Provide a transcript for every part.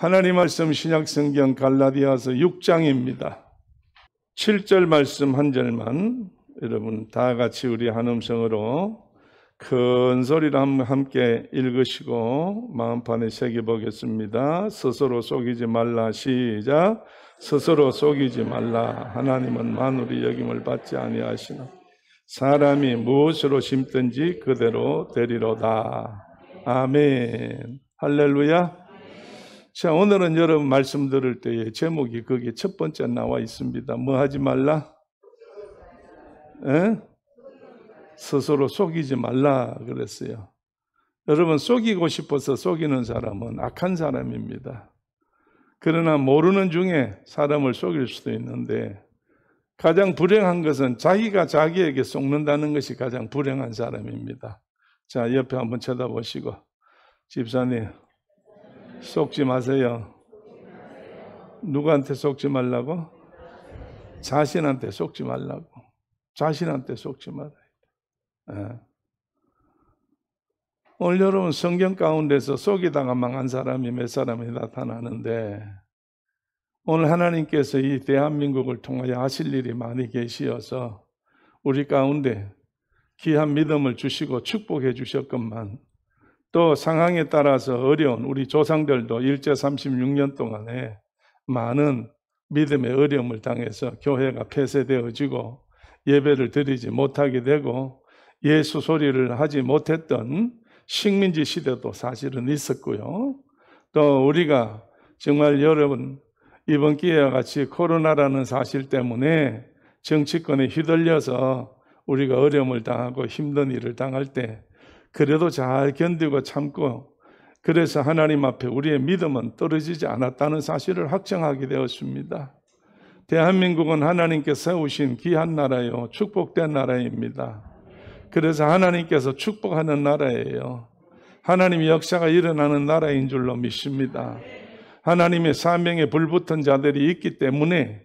하나님 말씀 신약성경 갈라디아서 6장입니다. 7절 말씀 한 절만 여러분 다 같이 우리 한 음성으로 큰 소리로 함께 읽으시고 마음판에 새겨보겠습니다. 스스로 속이지 말라. 시작. 스스로 속이지 말라. 하나님은 만물이 여김을 받지 아니하시나 사람이 무엇으로 심든지 그대로 되리로다. 아멘. 할렐루야. 자, 오늘은 여러분 말씀 들을 때에 제목이 거기에 첫 번째 나와 있습니다. 뭐 하지 말라? 스스로 속이지 말라 그랬어요. 여러분, 속이고 싶어서 속이는 사람은 악한 사람입니다. 그러나 모르는 중에 사람을 속일 수도 있는데 가장 불행한 것은 자기가 자기에게 속는다는 것이 가장 불행한 사람입니다. 자, 옆에 한번 쳐다보시고, 집사님 속지 마세요. 누구한테 속지 말라고? 자신한테 속지 말라고. 자신한테 속지 말아요. 오늘 여러분 성경 가운데서 속이다가 망한 사람이 몇 사람이 나타나는데 오늘 하나님께서 이 대한민국을 통하여 하실 일이 많이 계시어서 우리 가운데 귀한 믿음을 주시고 축복해 주셨건만 또 상황에 따라서 어려운 우리 조상들도 일제 36년 동안에 많은 믿음의 어려움을 당해서 교회가 폐쇄되어지고 예배를 드리지 못하게 되고 예수 소리를 하지 못했던 식민지 시대도 사실은 있었고요. 또 우리가 정말 여러분 이번 기회와 같이 코로나라는 사실 때문에 정치권에 휘둘려서 우리가 어려움을 당하고 힘든 일을 당할 때 그래도 잘 견디고 참고 그래서 하나님 앞에 우리의 믿음은 떨어지지 않았다는 사실을 확정하게 되었습니다. 대한민국은 하나님께서 세우신 귀한 나라요, 축복된 나라입니다. 그래서 하나님께서 축복하는 나라예요. 하나님의 역사가 일어나는 나라인 줄로 믿습니다. 하나님의 사명에 불붙은 자들이 있기 때문에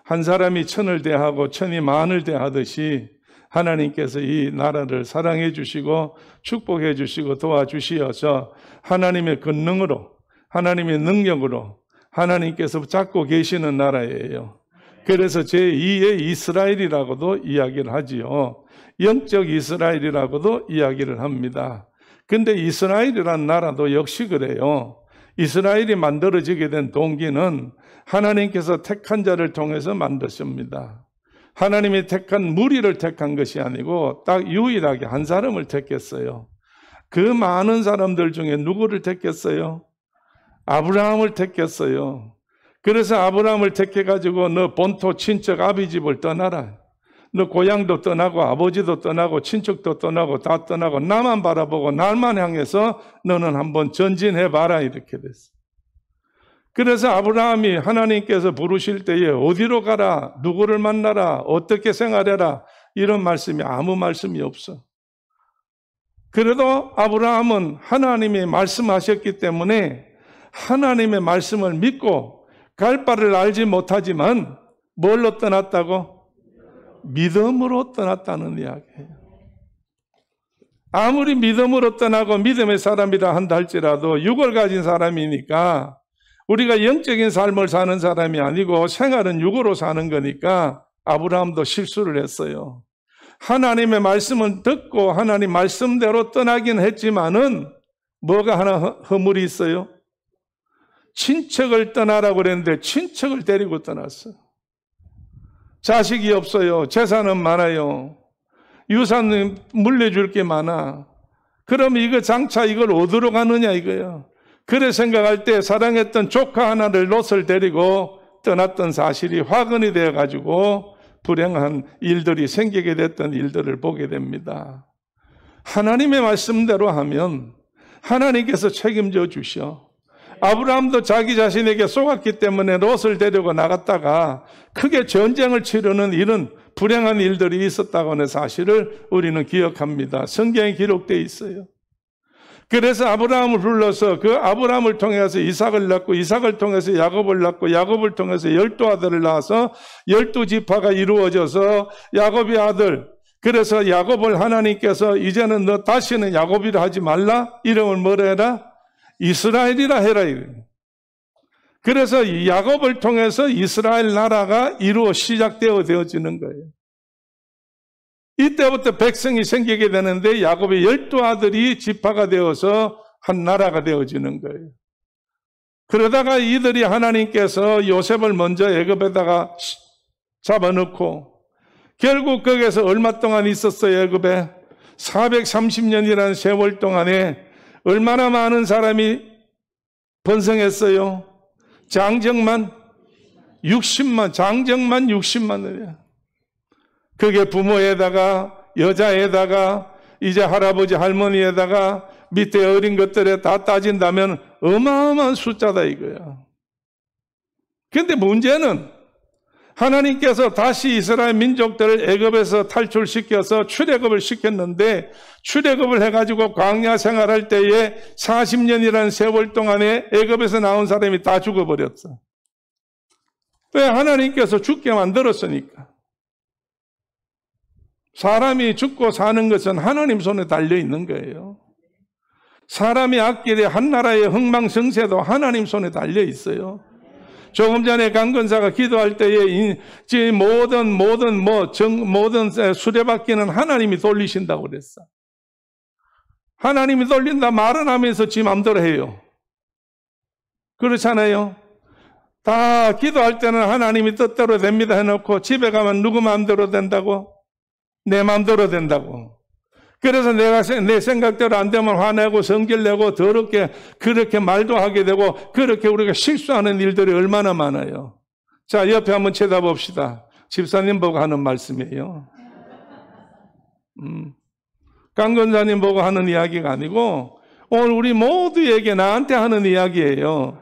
한 사람이 천을 대하고 천이 만을 대하듯이 하나님께서 이 나라를 사랑해 주시고 축복해 주시고 도와주시어서 하나님의 권능으로 하나님의 능력으로 하나님께서 잡고 계시는 나라예요. 그래서 제2의 이스라엘이라고도 이야기를 하지요. 영적 이스라엘이라고도 이야기를 합니다. 근데 이스라엘이라는 나라도 역시 그래요. 이스라엘이 만들어지게 된 동기는 하나님께서 택한 자를 통해서 만드십니다. 하나님이 택한 무리를 택한 것이 아니고 딱 유일하게 한 사람을 택했어요. 그 많은 사람들 중에 누구를 택했어요? 아브라함을 택했어요. 그래서 아브라함을 택해가지고 너 본토 친척 아비집을 떠나라. 너 고향도 떠나고 아버지도 떠나고 친척도 떠나고 다 떠나고 나만 바라보고 날만 향해서 너는 한번 전진해봐라 이렇게 됐어요. 그래서 아브라함이 하나님께서 부르실 때에 어디로 가라, 누구를 만나라, 어떻게 생활해라 이런 말씀이 아무 말씀이 없어. 그래도 아브라함은 하나님이 말씀하셨기 때문에 하나님의 말씀을 믿고 갈 바를 알지 못하지만 뭘로 떠났다고? 믿음으로 떠났다는 이야기예요. 아무리 믿음으로 떠나고 믿음의 사람이라 한다 할지라도 육을 가진 사람이니까 우리가 영적인 삶을 사는 사람이 아니고 생활은 육으로 사는 거니까 아브라함도 실수를 했어요. 하나님의 말씀은 듣고 하나님 말씀대로 떠나긴 했지만은 뭐가 하나 허물이 있어요? 친척을 떠나라고 그랬는데 친척을 데리고 떠났어요. 자식이 없어요. 재산은 많아요. 유산 물려줄 게 많아. 그럼 이거 장차 이걸 어디로 가느냐 이거예요. 그래 생각할 때 사랑했던 조카 하나를 롯을 데리고 떠났던 사실이 화근이 되어가지고 불행한 일들이 생기게 됐던 일들을 보게 됩니다. 하나님의 말씀대로 하면 하나님께서 책임져 주셔. 아브라함도 자기 자신에게 속았기 때문에 롯을 데리고 나갔다가 크게 전쟁을 치르는 이런 불행한 일들이 있었다고 하는 사실을 우리는 기억합니다. 성경에 기록되어 있어요. 그래서 아브라함을 불러서 그 아브라함을 통해서 이삭을 낳고 이삭을 통해서 야곱을 낳고 야곱을 통해서 12아들을 낳아서 12지파가 이루어져서 야곱의 아들, 그래서 야곱을 하나님께서 이제는 너 다시는 야곱이라 하지 말라, 이름을 뭐라 해라? 이스라엘이라 해라. 그래서 이 야곱을 통해서 이스라엘 나라가 이루어 시작되어지는 거예요. 이때부터 백성이 생기게 되는데 야곱의 12아들이 지파가 되어서 한 나라가 되어지는 거예요. 그러다가 이들이 하나님께서 요셉을 먼저 애굽에다가 잡아넣고 결국 거기에서 얼마 동안 있었어요? 애굽에 430년이라는 세월 동안에 얼마나 많은 사람이 번성했어요? 장정만 60만이에요. 그게 부모에다가 여자에다가 이제 할아버지 할머니에다가 밑에 어린 것들에 다 따진다면 어마어마한 숫자다 이거야. 그런데 문제는 하나님께서 다시 이스라엘 민족들을 애굽에서 탈출시켜서 출애굽을 시켰는데 출애굽을 해가지고 광야 생활할 때에 40년이라는 세월 동안에 애굽에서 나온 사람이 다 죽어버렸어. 왜? 하나님께서 죽게 만들었으니까. 사람이 죽고 사는 것은 하나님 손에 달려있는 거예요. 사람이 악길에 한 나라의 흥망성쇠도 하나님 손에 달려있어요. 조금 전에 강건사가 기도할 때에 모든 수레바퀴는 하나님이 돌리신다고 그랬어. 하나님이 돌린다 말은 하면서 지 마음대로 해요. 그렇잖아요. 다 기도할 때는 하나님이 뜻대로 됩니다 해놓고 집에 가면 누구 마음대로 된다고? 내 마음대로 된다고. 그래서 내 생각대로 안 되면 화내고 성질내고 더럽게 그렇게 말도 하게 되고 그렇게 우리가 실수하는 일들이 얼마나 많아요. 자, 옆에 한번 쳐다봅시다. 집사님 보고 하는 말씀이에요. 강건사님 보고 하는 이야기가 아니고 오늘 우리 모두에게 나한테 하는 이야기예요.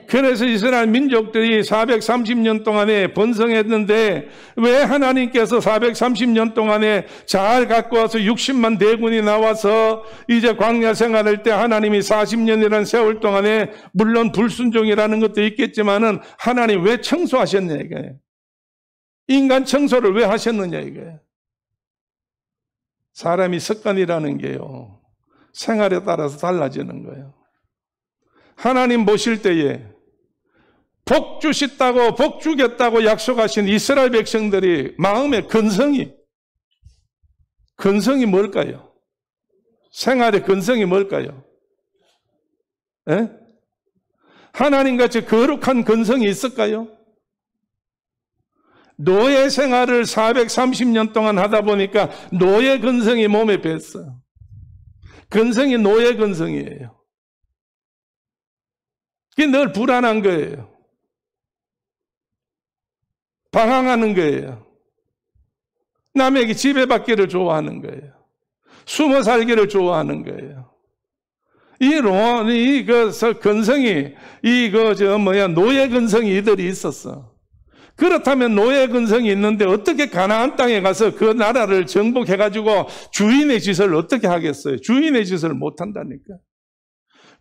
그래서 이스라엘 민족들이 430년 동안에 번성했는데 왜 하나님께서 430년 동안에 잘 갖고 와서 60만 대군이 나와서 이제 광야 생활할 때 하나님이 40년이라는 세월 동안에 물론 불순종이라는 것도 있겠지만은 하나님 왜 청소하셨냐 이거예요. 인간 청소를 왜 하셨느냐 이거예요. 사람이 습관이라는 게요. 생활에 따라서 달라지는 거예요. 하나님 보실 때에 복 주셨다고 복 주겠다고 약속하신 이스라엘 백성들이 마음의 근성이 뭘까요? 생활의 근성이 뭘까요? 에? 하나님같이 거룩한 근성이 있을까요? 노예 생활을 430년 동안 하다 보니까 노예 근성이 몸에 뱄어요. 근성이 노예 근성이에요. 그게 늘 불안한 거예요. 방황하는 거예요. 남에게 지배받기를 좋아하는 거예요. 숨어 살기를 좋아하는 거예요. 근성이, 노예 근성이 이들이 있었어. 그렇다면 노예 근성이 있는데 어떻게 가나안 땅에 가서 그 나라를 정복해가지고 주인의 짓을 어떻게 하겠어요? 주인의 짓을 못한다니까.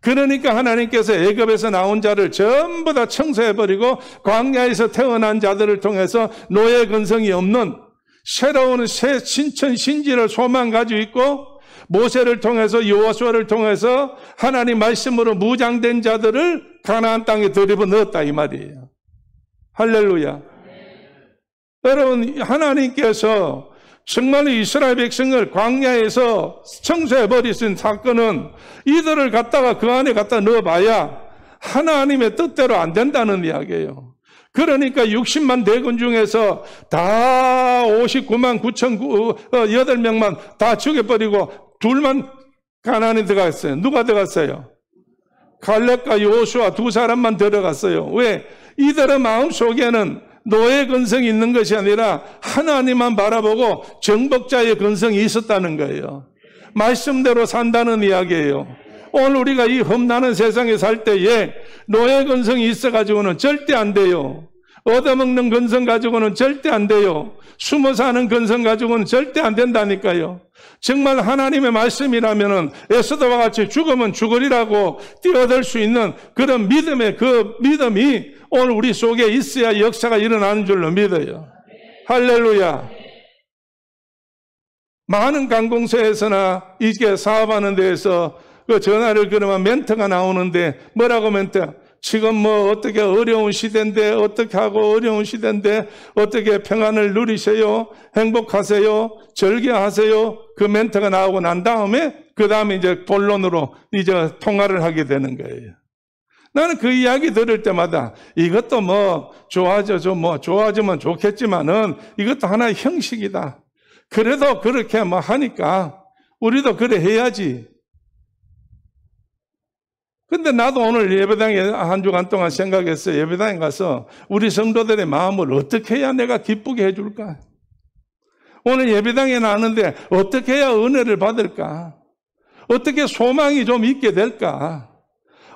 그러니까 하나님께서 애굽에서 나온 자를 전부 다 청소해버리고 광야에서 태어난 자들을 통해서 노예 근성이 없는 새로운 새 신천 신지를 소망 가지고 있고 모세를 통해서 여호수아를 통해서 하나님 말씀으로 무장된 자들을 가나안 땅에 들이부 넣었다 이 말이에요. 할렐루야. 여러분 하나님께서 정말 이스라엘 백성을 광야에서 청소해버리신 사건은 이들을 갖다가 그 안에 갖다 넣어봐야 하나님의 뜻대로 안 된다는 이야기예요. 그러니까 60만 대군 중에서 다 59만 9,008명만 다 죽여버리고 둘만 가나안에 들어갔어요. 누가 들어갔어요? 갈렙과 여호수아 두 사람만 들어갔어요. 왜? 이들의 마음속에는 노예 근성이 있는 것이 아니라 하나님만 바라보고 정복자의 근성이 있었다는 거예요. 말씀대로 산다는 이야기예요. 오늘 우리가 이 험난한 세상에 살 때에 노예 근성이 있어가지고는 절대 안 돼요. 얻어먹는 근성 가지고는 절대 안 돼요. 숨어 사는 근성 가지고는 절대 안 된다니까요. 정말 하나님의 말씀이라면은 에스더와 같이 죽으면 죽으리라고 뛰어들 수 있는 그런 믿음의 그 믿음이 오늘 우리 속에 있어야 역사가 일어나는 줄로 믿어요. 할렐루야. 많은 관공서에서나 이게 사업하는 데에서 그 전화를 걸으면 멘트가 나오는데 뭐라고 멘트? 지금 뭐 어떻게 어려운 시대인데 어떻게 하고 어려운 시대인데 어떻게 평안을 누리세요? 행복하세요? 절개하세요? 그 멘트가 나오고 난 다음에 그 다음에 이제 본론으로 이제 통화를 하게 되는 거예요. 나는 그 이야기 들을 때마다 이것도 뭐 좋아지면 좋겠지만은 이것도 하나의 형식이다. 그래도 그렇게 뭐 하니까 우리도 그래 해야지. 근데 나도 오늘 예배당에 한 주간 동안 생각했어요. 예배당에 가서 우리 성도들의 마음을 어떻게 해야 내가 기쁘게 해줄까? 오늘 예배당에 나왔는데 어떻게 해야 은혜를 받을까? 어떻게 소망이 좀 있게 될까?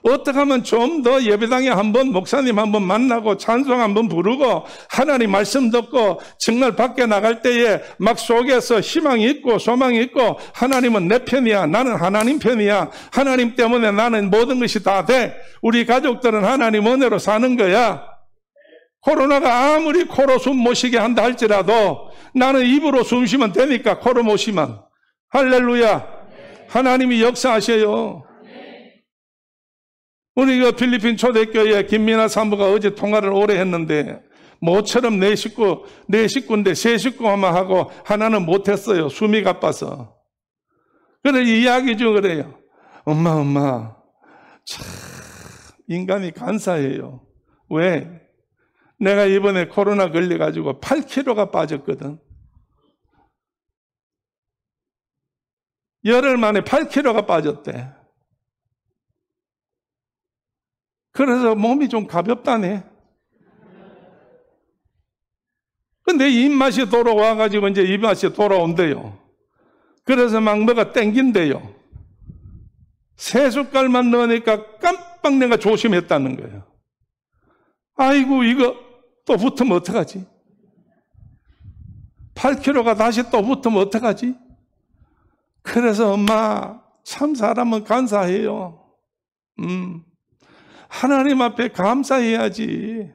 어떻게 하면 좀 더 예배당에 한번 목사님 한번 만나고 찬송 한번 부르고 하나님 말씀 듣고 정말 밖에 나갈 때에 막 속에서 희망이 있고 소망이 있고 하나님은 내 편이야. 나는 하나님 편이야. 하나님 때문에 나는 모든 것이 다 돼. 우리 가족들은 하나님 은혜로 사는 거야. 코로나가 아무리 코로 숨 못 쉬게 한다 할지라도 나는 입으로 숨 쉬면 되니까 코로 못 쉬면. 할렐루야. 하나님이 역사하셔요. 우리 그 필리핀 초대교회 김민아 사무가 어제 통화를 오래 했는데 모처럼 네 식구인데 세 식구만 하고 하나는 못했어요. 숨이 가빠서. 그래 이야기 중 그래요. 엄마 참 인간이 간사해요. 왜? 내가 이번에 코로나 걸려가지고 8kg가 빠졌거든. 열흘 만에 8kg가 빠졌대. 그래서 몸이 좀 가볍다네. 근데 입맛이 돌아와가지고 이제 입맛이 돌아온대요. 그래서 막 뭐가 땡긴대요. 3숟갈만 넣으니까 깜빡 내가 조심했다는 거예요. 아이고 이거 또 붙으면 어떡하지? 8kg가 다시 또 붙으면 어떡하지? 그래서 엄마 참 사람은 간사해요. 하나님 앞에 감사해야지.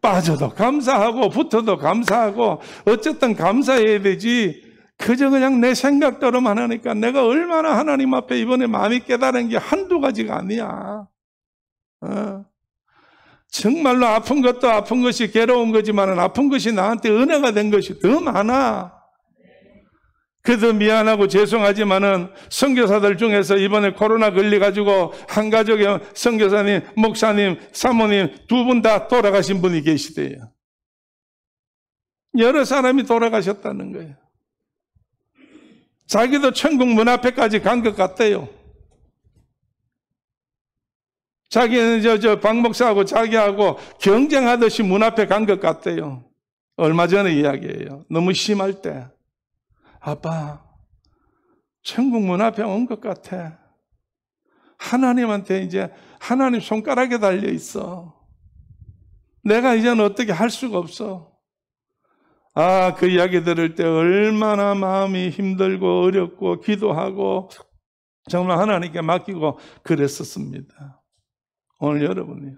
빠져도 감사하고 붙어도 감사하고 어쨌든 감사해야 되지. 그저 그냥 내 생각대로만 하니까 내가 얼마나 하나님 앞에 이번에 마음이 깨달은 게 한두 가지가 아니야. 정말로 아픈 것도 아픈 것이 괴로운 거지만 아픈 것이 나한테 은혜가 된 것이 더 많아. 그래도 미안하고 죄송하지만은 선교사들 중에서 이번에 코로나 걸려가지고 한 가족의 선교사님, 목사님, 사모님 두 분 다 돌아가신 분이 계시대요. 여러 사람이 돌아가셨다는 거예요. 자기도 천국 문 앞에까지 간 것 같대요. 자기는 박 목사하고 자기하고 경쟁하듯이 문 앞에 간 것 같대요. 얼마 전에 이야기예요. 너무 심할 때. 아빠, 천국 문 앞에 온 것 같아. 하나님한테 이제 하나님 손가락에 달려 있어. 내가 이제는 어떻게 할 수가 없어. 그 이야기 들을 때 얼마나 마음이 힘들고 어렵고 기도하고 정말 하나님께 맡기고 그랬었습니다. 오늘 여러분이요.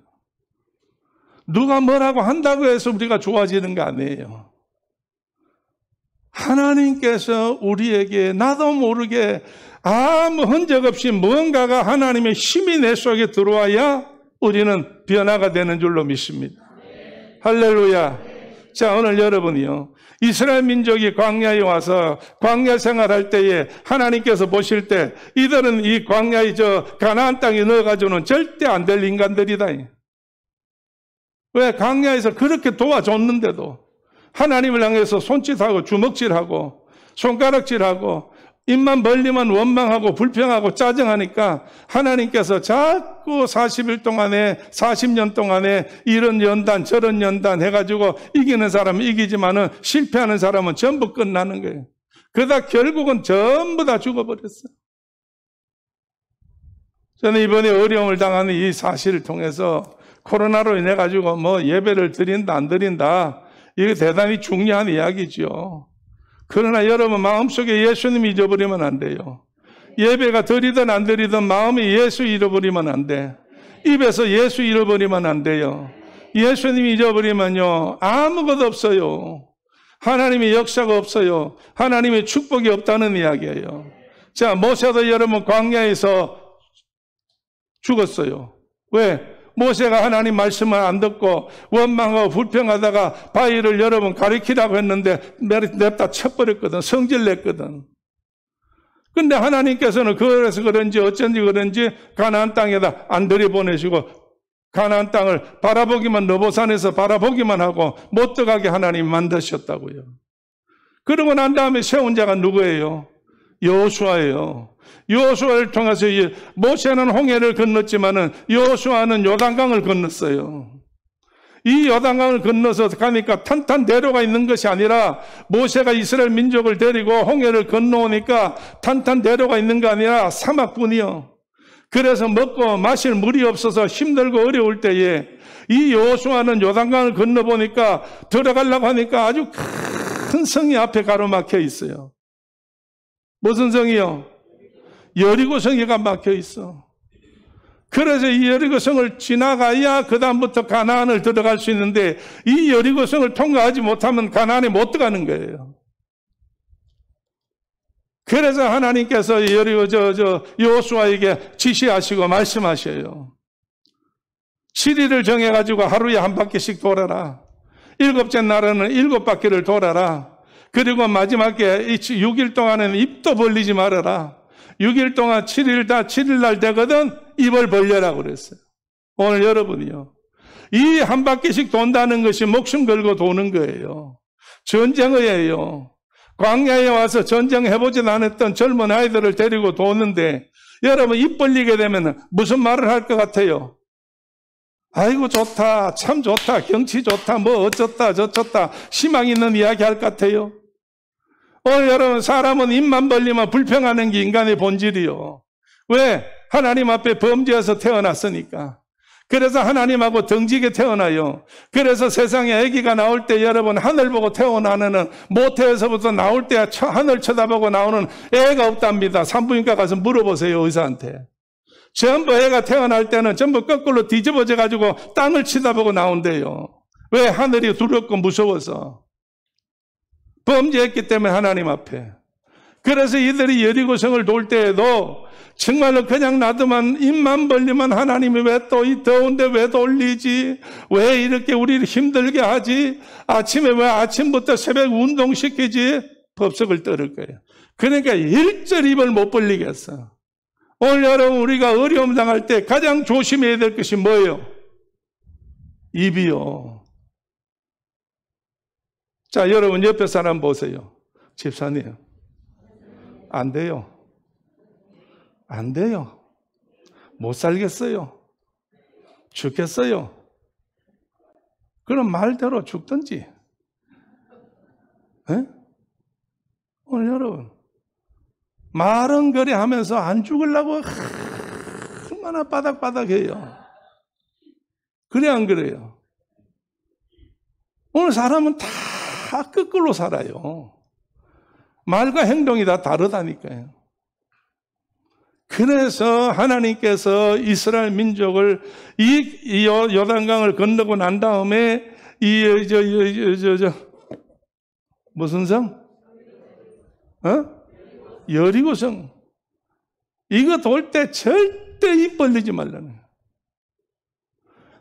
누가 뭐라고 한다고 해서 우리가 좋아지는 거 아니에요. 하나님께서 우리에게 나도 모르게 아무 흔적 없이 무언가가 하나님의 힘이 내 속에 들어와야 우리는 변화가 되는 줄로 믿습니다. 할렐루야. 자, 오늘 여러분이요. 이스라엘 민족이 광야에 와서 광야 생활할 때에 하나님께서 보실 때 이들은 이 광야에 가나안 땅에 넣어가지고는 절대 안 될 인간들이다. 왜? 광야에서 그렇게 도와줬는데도 하나님을 향해서 손짓하고 주먹질하고 손가락질하고 입만 벌리면 원망하고 불평하고 짜증하니까 하나님께서 자꾸 40일 동안에 40년 동안에 이런 연단 저런 연단 해가지고 이기는 사람은 이기지만은 실패하는 사람은 전부 끝나는 거예요. 그러다 결국은 전부 다 죽어버렸어요. 저는 이번에 어려움을 당하는 이 사실을 통해서 코로나로 인해 가지고 뭐 예배를 드린다 안 드린다 이게 대단히 중요한 이야기죠. 그러나 여러분 마음속에 예수님 잊어버리면 안 돼요. 예배가 드리든 안 드리든 마음이 예수 잃어버리면 안 돼. 입에서 예수 잃어버리면 안 돼요. 예수님 잊어버리면요 아무것도 없어요. 하나님의 역사가 없어요. 하나님의 축복이 없다는 이야기예요. 자, 모세도 여러분 광야에서 죽었어요. 왜? 모세가 하나님 말씀을 안 듣고 원망하고 불평하다가 바위를 여러 번 가리키라고 했는데 냅다 쳐버렸거든. 성질 냈거든. 근데 하나님께서는 그래서 그런지 어쩐지 그런지 가나안 땅에다 안 들여보내시고 가나안 땅을 바라보기만, 느보산에서 바라보기만 하고 못 들어가게 하나님 만드셨다고요. 그러고 난 다음에 세운 자가 누구예요? 여호수아예요. 여호수아를 통해서 모세는 홍해를 건넜지만은 여호수아는 요단강을 건넜어요. 이 요단강을 건너서 가니까 탄탄대로가 있는 것이 아니라 모세가 이스라엘 민족을 데리고 홍해를 건너오니까 탄탄대로가 있는 게 아니라 사막뿐이요. 그래서 먹고 마실 물이 없어서 힘들고 어려울 때에 이 여호수아는 요단강을 건너보니까 들어가려고 하니까 아주 큰 성이 앞에 가로막혀 있어요. 무슨 성이요? 여리고 성이가 막혀 있어. 그래서 이 여리고 성을 지나가야 그 다음부터 가나안을 들어갈 수 있는데 이 여리고 성을 통과하지 못하면 가나안에 못 들어가는 거예요. 그래서 하나님께서 여호수아에게 지시하시고 말씀하셔요. 7일을 정해가지고 하루에 한 바퀴씩 돌아라. 7째 날에는 7바퀴를 돌아라. 그리고 마지막에 6일 동안에는 입도 벌리지 말아라. 6일 동안 7일 다 7일 날 되거든 입을 벌려라고 그랬어요. 오늘 여러분이요. 이 한 바퀴씩 돈다는 것이 목숨 걸고 도는 거예요. 전쟁의예요. 광야에 와서 전쟁해보지도 않았던 젊은 아이들을 데리고 도는데 여러분 입 벌리게 되면 무슨 말을 할 것 같아요? 아이고 좋다, 참 좋다, 경치 좋다, 뭐 어쩌다 저쩌다 희망 있는 이야기 할 것 같아요. 오늘 여러분 사람은 입만 벌리면 불평하는 게 인간의 본질이요. 왜? 하나님 앞에 범죄해서 태어났으니까. 그래서 하나님하고 등지게 태어나요. 그래서 세상에 아기가 나올 때 여러분 하늘 보고 태어나는 모태에서부터 나올 때 하늘 쳐다보고 나오는 애가 없답니다. 산부인과 가서 물어보세요, 의사한테. 전부 애가 태어날 때는 전부 거꾸로 뒤집어져 가지고 땅을 쳐다보고 나온대요. 왜? 하늘이 두렵고 무서워서. 범죄했기 때문에 하나님 앞에. 그래서 이들이 여리고성을 돌 때에도 정말로 그냥 놔두면 입만 벌리면 하나님이 왜 또 이 더운데 왜 돌리지? 왜 이렇게 우리를 힘들게 하지? 아침에 왜 아침부터 새벽 운동시키지? 법석을 떨을 거예요. 그러니까 일절 입을 못 벌리겠어. 오늘 여러분 우리가 어려움 당할 때 가장 조심해야 될 것이 뭐예요? 입이요. 자, 여러분 옆에 사람 보세요. 집사님. 안 돼요. 안 돼요. 못 살겠어요. 죽겠어요. 그럼 말대로 죽든지. 에? 오늘 여러분 말은 그래 하면서 안 죽으려고 얼마나 바닥바닥해요. 그래 안 그래요? 오늘 사람은 다 거꾸로 살아요. 말과 행동이 다 다르다니까요. 그래서 하나님께서 이스라엘 민족을 이 요단강을 건너고 난 다음에 무슨 성? 여리고성. 이거 돌 때 절대 입 벌리지 말라는 거예요.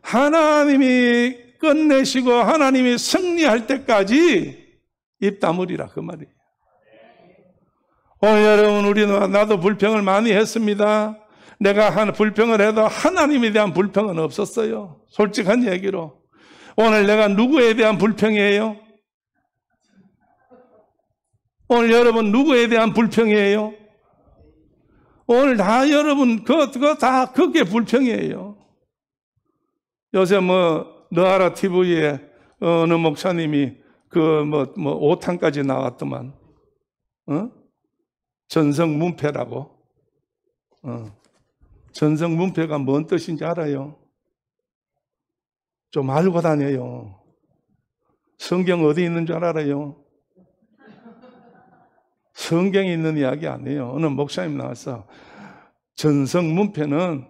하나님이 끝내시고 하나님이 승리할 때까지 입 다물이라 그 말이에요. 오늘 여러분 우리는 나도 불평을 많이 했습니다. 내가 불평을 해도 하나님에 대한 불평은 없었어요. 솔직한 얘기로. 오늘 내가 누구에 대한 불평이에요? 오늘 여러분 누구에 대한 불평이에요? 오늘 다 여러분 그거 다 그게 불평이에요. 요새 너하라 TV에 어느 목사님이 5탄까지 나왔더만 전성문패라고. 전성문패가 뭔 뜻인지 알아요? 좀 알고 다녀요. 성경 어디 있는 줄 알아요? 성경에 있는 이야기 아니에요. 어느 목사님 나와서 전성문패는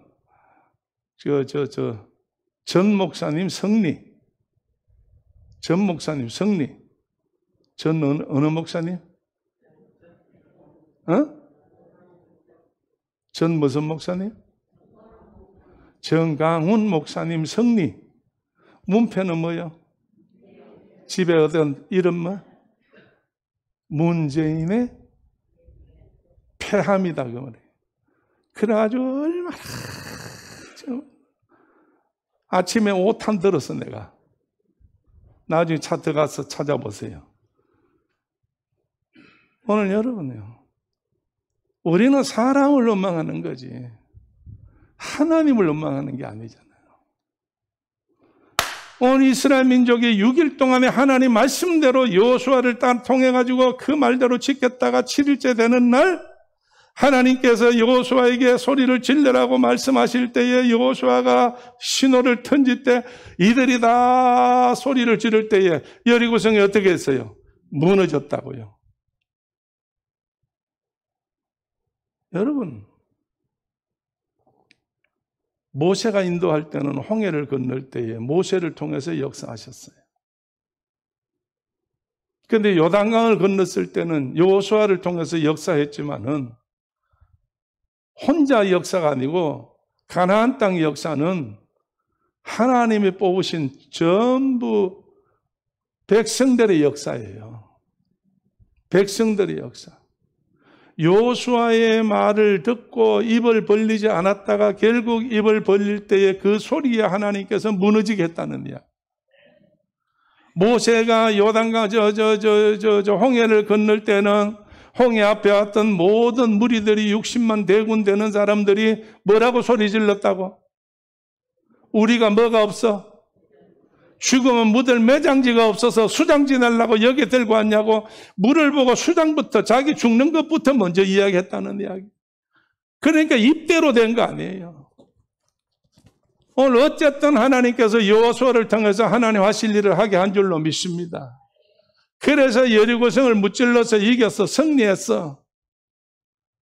전 목사님 승리. 전 목사님 승리. 전 어느 목사님? 전 무슨 목사님? 정강훈 목사님 성리. 문패는 뭐요? 집에 얻은 이름 뭐? 문재인의 폐함이다 그 말이에요. 그래가지고 얼마나 아침에 5탄 들었어 내가. 나중에 차 들어가서 찾아보세요. 오늘 여러분요, 우리는 사람을 원망하는 거지 하나님을 원망하는 게 아니잖아요. 온 이스라엘 민족이 6일 동안에 하나님 말씀대로 여호수아를 통해 가지고 그 말대로 지켰다가 7일째 되는 날 하나님께서 여호수아에게 소리를 질러라고 말씀하실 때에 여호수아가 신호를 던질 때 이들이 다 소리를 지를 때에 여리고성이 어떻게 했어요? 무너졌다고요. 여러분, 모세가 인도할 때는 홍해를 건널 때에 모세를 통해서 역사하셨어요. 그런데 요단강을 건넜을 때는 여호수아를 통해서 역사했지만은 혼자 역사가 아니고 가나안 땅의 역사는 하나님이 뽑으신 전부 백성들의 역사예요. 백성들의 역사. 여호수아의 말을 듣고 입을 벌리지 않았다가 결국 입을 벌릴 때에 그 소리에 하나님께서 무너지게 했다는 이야기. 모세가 요단강 홍해를 건널 때는 홍해 앞에 왔던 모든 무리들이 60만 대군 되는 사람들이 뭐라고 소리 질렀다고? 우리가 뭐가 없어? 죽으면 묻을 매장지가 없어서 수장지 날라고 여기 들고 왔냐고 물을 보고 수장부터 자기 죽는 것부터 먼저 이야기했다는 이야기. 그러니까 입대로 된 거 아니에요. 오늘 어쨌든 하나님께서 여호수아를 통해서 하나님 하실 일을 하게 한 줄로 믿습니다. 그래서 여리고성을 무찔러서 이겨서 승리했어.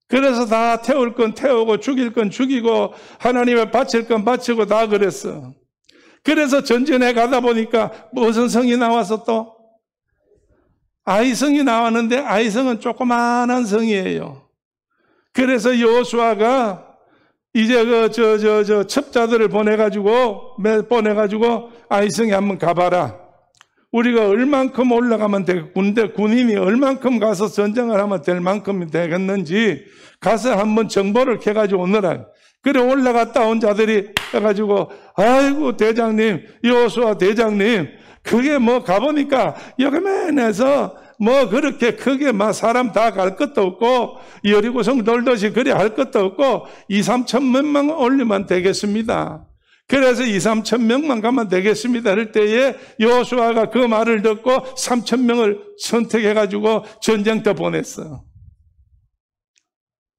그래서 다 태울 건 태우고 죽일 건 죽이고 하나님의 바칠 건 바치고 다 그랬어. 그래서 전전에 가다 보니까 무슨 성이 나와서 또? 아이성이 나왔는데 아이성은 조그마한 성이에요. 그래서 여호수아가 이제 첩자들을 보내가지고 아이성에 한번 가봐라. 우리가 얼만큼 올라가면 되겠는데 군인이 얼만큼 가서 전쟁을 하면 될 만큼이 되겠는지 가서 한번 정보를 캐가지고 오느라. 그래 올라갔다 온 자들이 해가지고 아이고 대장님 여호수아 대장님 그게 뭐 가보니까 여기면에서 뭐 그렇게 크게 막 사람 다 갈 것도 없고 여리고성 돌듯이 그래 할 것도 없고 2-3천 명만 올리면 되겠습니다. 그래서 2-3천 명만 가면 되겠습니다 할 때에 여호수아가 그 말을 듣고 3천 명을 선택해가지고 전쟁터 보냈어.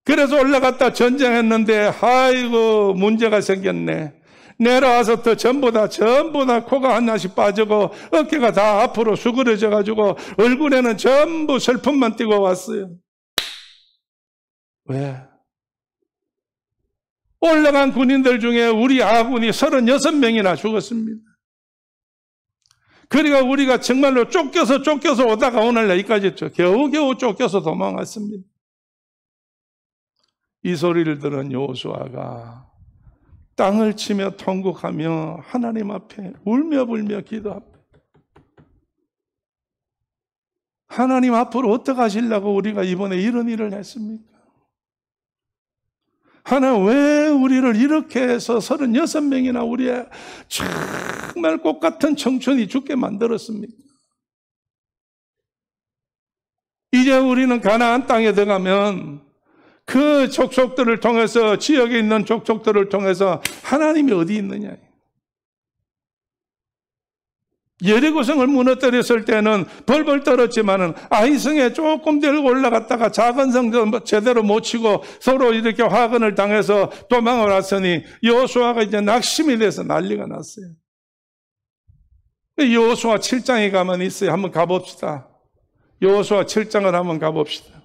그래서 올라갔다 전쟁했는데 아이고 문제가 생겼네. 내려와서 또 전부 다 코가 하나씩 빠지고 어깨가 다 앞으로 수그러져 가지고 얼굴에는 전부 슬픔만 띄고 왔어요. 왜? 올라간 군인들 중에 우리 아군이 36명이나 죽었습니다. 그러니까 우리가 정말로 쫓겨서 오다가 오늘 여기까지 겨우겨우 쫓겨서 도망갔습니다. 이 소리를 들은 여호수아가 땅을 치며 통곡하며 하나님 앞에 울며불며 기도합니다. 하나님 앞으로 어떻게 하시려고 우리가 이번에 이런 일을 했습니까? 하나님 왜 우리를 이렇게 해서 36명이나 우리의 정말 꽃같은 청춘이 죽게 만들었습니까? 이제 우리는 가나안 땅에 들어가면 그 족속들을 통해서 지역에 있는 족속들을 통해서 하나님이 어디 있느냐. 여리고성을 무너뜨렸을 때는 벌벌 떨었지만은 아이성에 조금 들고 올라갔다가 작은 성도 제대로 못 치고 서로 이렇게 화근을 당해서 도망을 왔으니 여호수아가 이제 낙심이 돼서 난리가 났어요. 여호수아 7장에 가면 있어요. 한번 가봅시다. 여호수아 7장을 한번 가봅시다.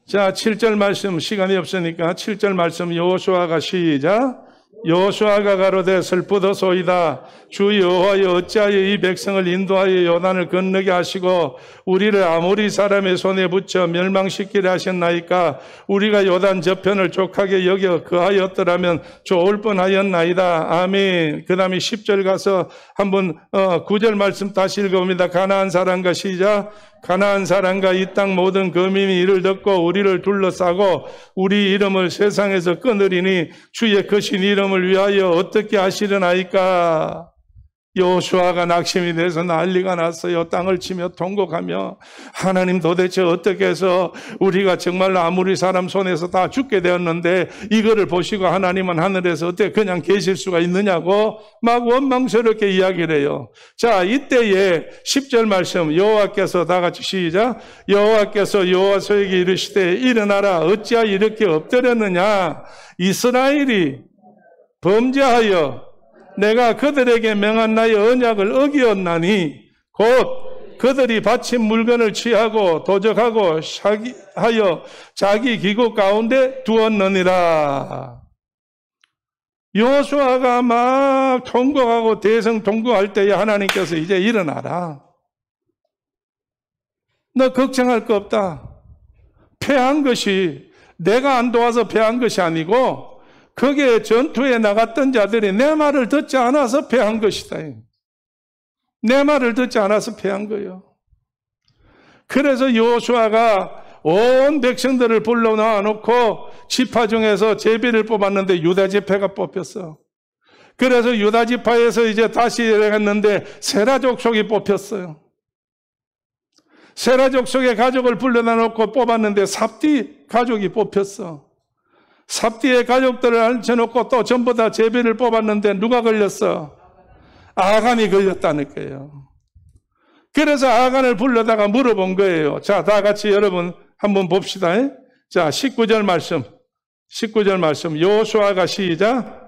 자, 7절 말씀 시간이 없으니까 7절 말씀 여호수아가 시작. 여호수아가 가로되 슬프도소이다. 주 여호와여 어찌하여 이 백성을 인도하여 요단을 건너게 하시고 우리를 아모리 사람의 손에 붙여 멸망시키려 하셨나이까. 우리가 요단 저편을 족하게 여겨 거하였더라면 좋을 뻔하였나이다. 아멘. 그 다음에 10절 가서 한번 9절 말씀 다시 읽어봅니다. 가나안 사람과 시작. 가나안 사람과 이 땅 모든 거민이 이를 듣고 우리를 둘러싸고 우리 이름을 세상에서 끊으리니 주의 크신 이름을 위하여 어떻게 하시려나이까. 여호수아가 낙심이 돼서 난리가 났어요. 땅을 치며 통곡하며 하나님 도대체 어떻게 해서 우리가 정말로 아무리 사람 손에서 다 죽게 되었는데 이거를 보시고 하나님은 하늘에서 어떻게 그냥 계실 수가 있느냐고 막 원망스럽게 이야기를 해요. 자, 이때에 10절 말씀 여호와께서 다 같이 시작. 여호와께서 여호수아에게 이르시되 일어나라 어찌하여 이렇게 엎드렸느냐. 이스라엘이 범죄하여 내가 그들에게 명한 나의 언약을 어기었나니 곧 그들이 바친 물건을 취하고 도적하고 사기하여 자기 기구 가운데 두었느니라. 여호수아가 막 통곡하고 대성통곡할 때에 하나님께서 이제 일어나라. 너 걱정할 거 없다. 패한 것이 내가 안 도와서 패한 것이 아니고 거기에 전투에 나갔던 자들이 내 말을 듣지 않아서 패한 것이다. 내 말을 듣지 않아서 패한 거예요. 그래서 여호수아가 온 백성들을 불러놓아 놓고 지파 중에서 제비를 뽑았는데 유다 지파가 뽑혔어. 그래서 유다 지파에서 이제 다시 했는데 세라 족속이 뽑혔어요. 세라 족속의 가족을 불러다 놓고 뽑았는데 삽디 가족이 뽑혔어. 삽디의 가족들을 앉혀놓고 또 전부 다 제비를 뽑았는데 누가 걸렸어? 아간이 걸렸다는 거예요. 그래서 아간을 불러다가 물어본 거예요. 자, 다 같이 여러분 한번 봅시다. 자, 19절 말씀. 19절 말씀. 여호수아가 시작.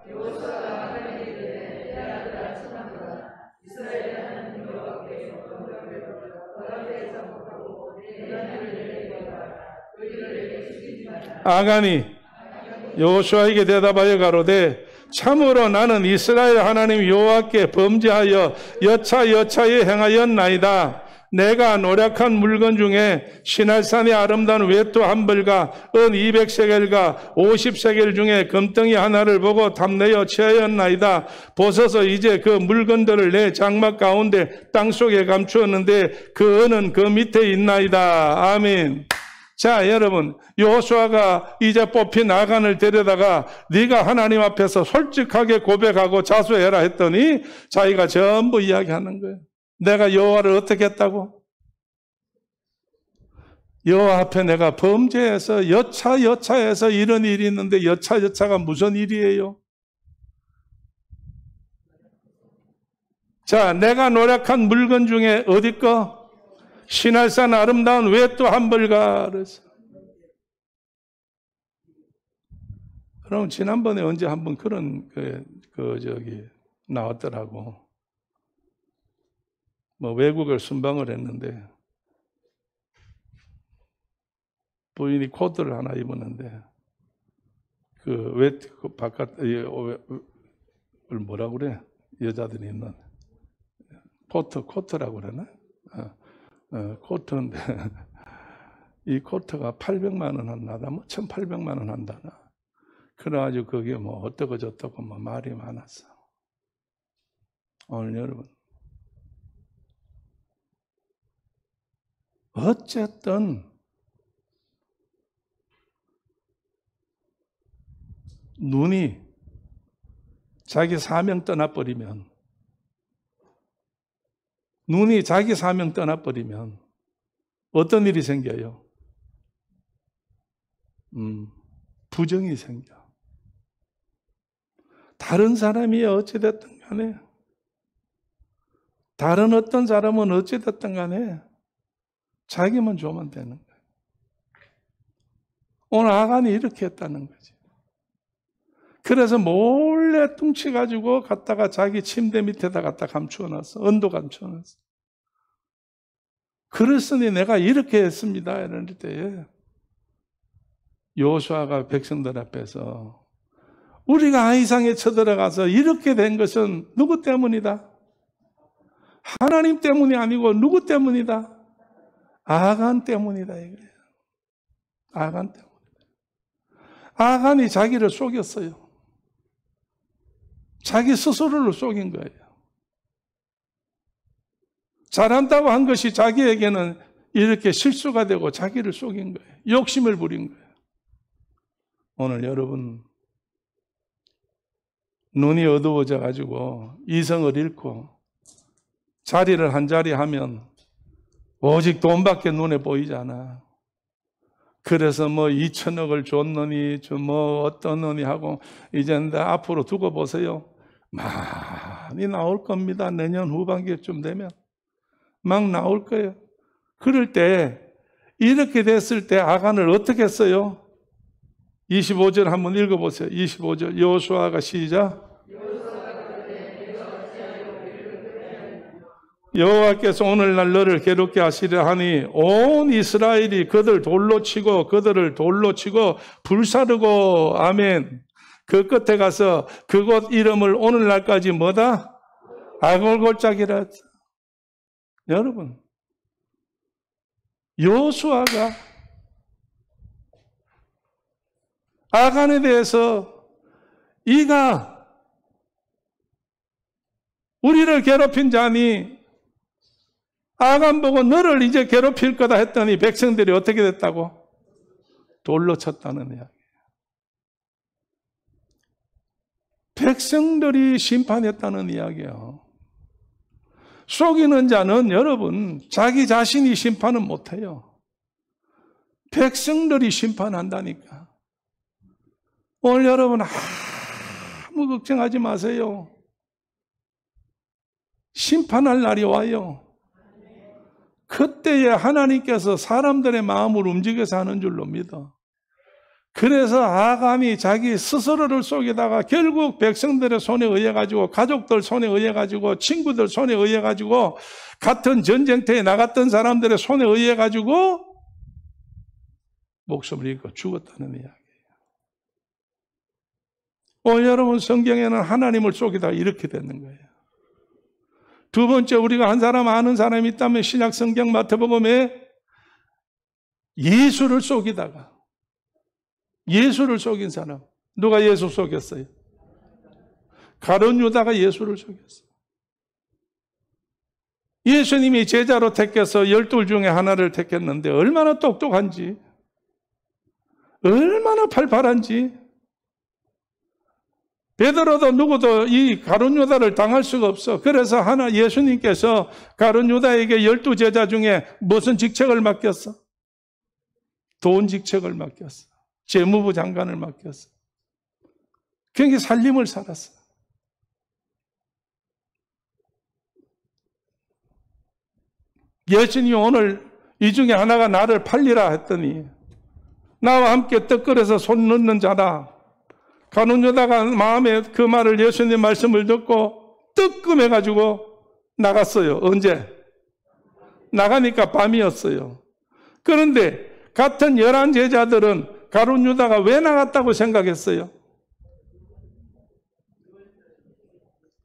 아간이 여호수아에게 대답하여 가로되 참으로 나는 이스라엘 하나님 여호와께 범죄하여 여차여차에 행하였나이다. 내가 노력한 물건 중에 시날산의 아름다운 외투 한 벌과 은 200세겔과 50세겔 중에 금덩이 하나를 보고 탐내어 취하였나이다. 보소서 이제 그 물건들을 내 장막 가운데 땅속에 감추었는데 그 은은 그 밑에 있나이다. 아멘. 자, 여러분, 여호수아가 이제 뽑힌 아간을 데려다가 네가 하나님 앞에서 솔직하게 고백하고 자수해라 했더니 자기가 전부 이야기하는 거예요. 내가 여호와를 어떻게 했다고? 여호와 앞에 내가 범죄해서 여차여차해서 이런 일이 있는데 여차여차가 무슨 일이에요? 자, 내가 노력한 물건 중에 어디 거? 시날산 아름다운 외투 한 벌가. 그럼 지난번에 언제 한번 그런 나왔더라고. 뭐 외국을 순방을 했는데 부인이 코트를 하나 입었는데 그 외투 바깥 뭐라 그래? 여자들이 입는 코트라고 그러나? 코트인데 이 코트가 800만 원 한다나 뭐 1,800만 원 한다나. 그래가지고 그게 뭐 어떠고 저떠고 뭐 말이 많았어. 오늘 여러분 어쨌든 눈이 자기 사명 떠나버리면 어떤 일이 생겨요? 부정이 생겨. 다른 사람이 어찌됐든 간에, 다른 어떤 사람은 어찌됐든 간에 자기만 좋으면 되는 거예요. 오늘 아간이 이렇게 했다는 거지. 그래서 몰래 뚱치가지고 갖다가 자기 침대 밑에다 갖다 감추어놨어. 언도 감추어놨어. 그랬으니 내가 이렇게 했습니다. 이럴 때에 여호수아가 백성들 앞에서 우리가 아이상에 쳐들어가서 이렇게 된 것은 누구 때문이다? 하나님 때문이 아니고 누구 때문이다? 아간 때문이다 이거예요. 아간 때문이다. 아간이 자기를 속였어요. 자기 스스로를 속인 거예요. 잘한다고 한 것이 자기에게는 이렇게 실수가 되고 자기를 속인 거예요. 욕심을 부린 거예요. 오늘 여러분 눈이 어두워져 가지고 이성을 잃고 자리를 한 자리 하면 오직 돈밖에 눈에 보이잖아. 그래서 뭐 2천억을 줬느니 뭐 어떤 놈이 하고 이제 앞으로 두고 보세요. 많이 나올 겁니다. 내년 후반기쯤 되면 막 나올 거예요. 그럴 때 이렇게 됐을 때 아간을 어떻게 했어요? 25절 한번 읽어보세요. 25절 여호수아가 시작. 여호와께서 오늘날 너를 괴롭게 하시려 하니 온 이스라엘이 그들을 돌로 치고 불사르고 아멘. 그 끝에 가서 그곳 이름을 오늘날까지 뭐다? 아골골짜기라. 여러분 여호수아가 아간에 대해서 이가 우리를 괴롭힌 자니 아간 보고 너를 이제 괴롭힐 거다 했더니 백성들이 어떻게 됐다고? 돌로 쳤다는 이야기예요. 백성들이 심판했다는 이야기예요. 속이는 자는 여러분 자기 자신이 심판은 못해요. 백성들이 심판한다니까. 오늘 여러분 아무 걱정하지 마세요. 심판할 날이 와요. 그때에 하나님께서 사람들의 마음을 움직여서 하는 줄로 믿어. 그래서 아간이 자기 스스로를 속이다가 결국 백성들의 손에 의해 가지고 가족들 손에 의해 가지고 친구들 손에 의해 가지고 같은 전쟁터에 나갔던 사람들의 손에 의해 가지고 목숨을 잃고 죽었다는 이야기예요. 오늘 여러분 성경에는 하나님을 속이다가 이렇게 되는 거예요. 두 번째 우리가 한 사람 아는 사람이 있다면 신약 성경 마태복음에 예수를 속이다가 예수를 속인 사람. 누가 예수 속였어요? 가룟 유다가 예수를 속였어요. 예수님이 제자로 택해서 12 중에 하나를 택했는데 얼마나 똑똑한지, 얼마나 팔팔한지. 베드로도 누구도 이 가룟 유다를 당할 수가 없어. 그래서 예수님께서 가룟 유다에게 12 제자 중에 무슨 직책을 맡겼어? 돈 직책을 맡겼어. 재무부 장관을 맡겼어. 굉장히 살림을 살았어. 예수님이 오늘 이 중에 하나가 나를 팔리라 했더니 나와 함께 떡 끓여서 손 넣는 자라. 가룟 유다가 마음에 그 말을 예수님 말씀을 듣고 뜨끔해가지고 나갔어요. 언제? 나가니까 밤이었어요. 그런데 같은 11 제자들은 가룟 유다가 왜 나갔다고 생각했어요?